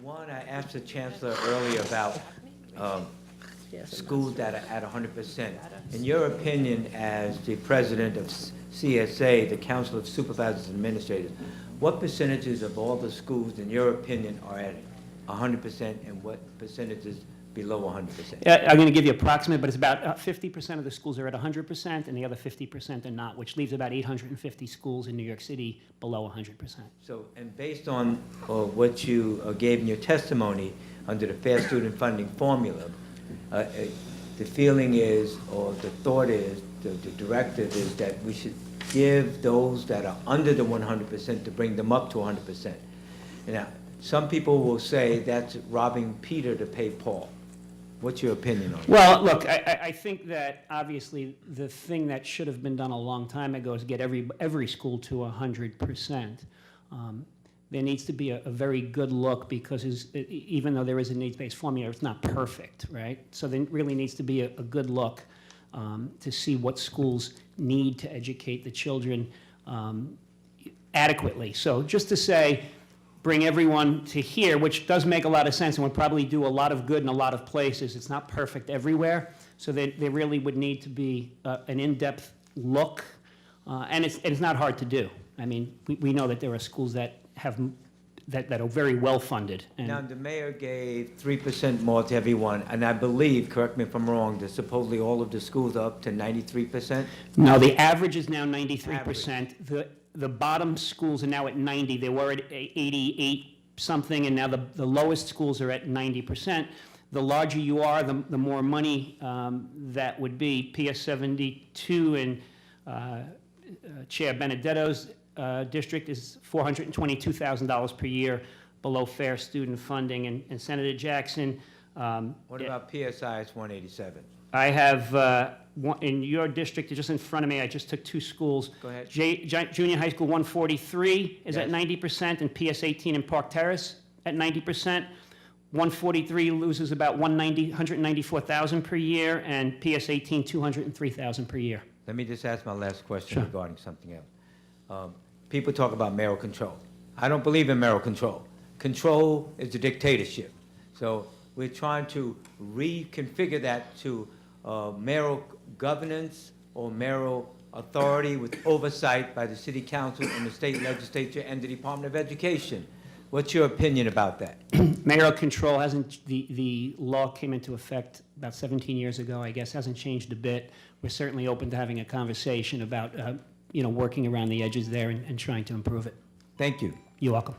One, I asked the chancellor earlier about schools that are at 100%. In your opinion, as the president of CSA, the Council of Supervisors and Administrators, what percentages of all the schools, in your opinion, are at 100%, and what percentages below 100%? I'm going to give you approximate, but it's about 50% of the schools are at 100%, and the other 50% are not, which leaves about 850 schools in New York City below 100%. So, and based on what you gave in your testimony under the Fair Student Funding formula, the feeling is, or the thought is, the directive is that we should give those that are under the 100% to bring them up to 100%. Now, some people will say that's robbing Peter to pay Paul. What's your opinion on that? Well, look, I think that obviously the thing that should have been done a long time ago is get every school to 100%. There needs to be a very good look, because even though there is a needs-based formula, it's not perfect, right? So there really needs to be a good look to see what schools need to educate the children adequately. So just to say, bring everyone to here, which does make a lot of sense and would probably do a lot of good in a lot of places. It's not perfect everywhere, so there really would need to be an in-depth look, and it's not hard to do. I mean, we know that there are schools that are very well funded. Now, the mayor gave 3% more to everyone, and I believe, correct me if I'm wrong, that supposedly all of the schools are up to 93%? No, the average is now 93%. The bottom schools are now at 90. They were at 88 something, and now the lowest schools are at 90%. The larger you are, the more money that would be. PS 72 and Chair Benedetto's district is $422,000 per year below fair student funding, and Senator Jackson. What about PSI? It's 187. I have in your district, just in front of me, I just took two schools. Go ahead. Junior high school 143 is Yes. at 90%, and PS 18 in Park Terrace at 90%. 143 loses about 194,000 per year, and PS 18 203,000 per year. Let me just ask my last question Sure. regarding something else. People talk about mayoral control. I don't believe in mayoral control. Control is a dictatorship. So we're trying to reconfigure that to mayoral governance or mayoral authority with oversight by the city council and the state legislature and the Department of Education. What's your opinion about that? Mayoral control hasn't, the law came into effect about 17 years ago, I guess, hasn't changed a bit. We're certainly open to having a conversation about, working around the edges there and trying to improve it. Thank you. You're welcome.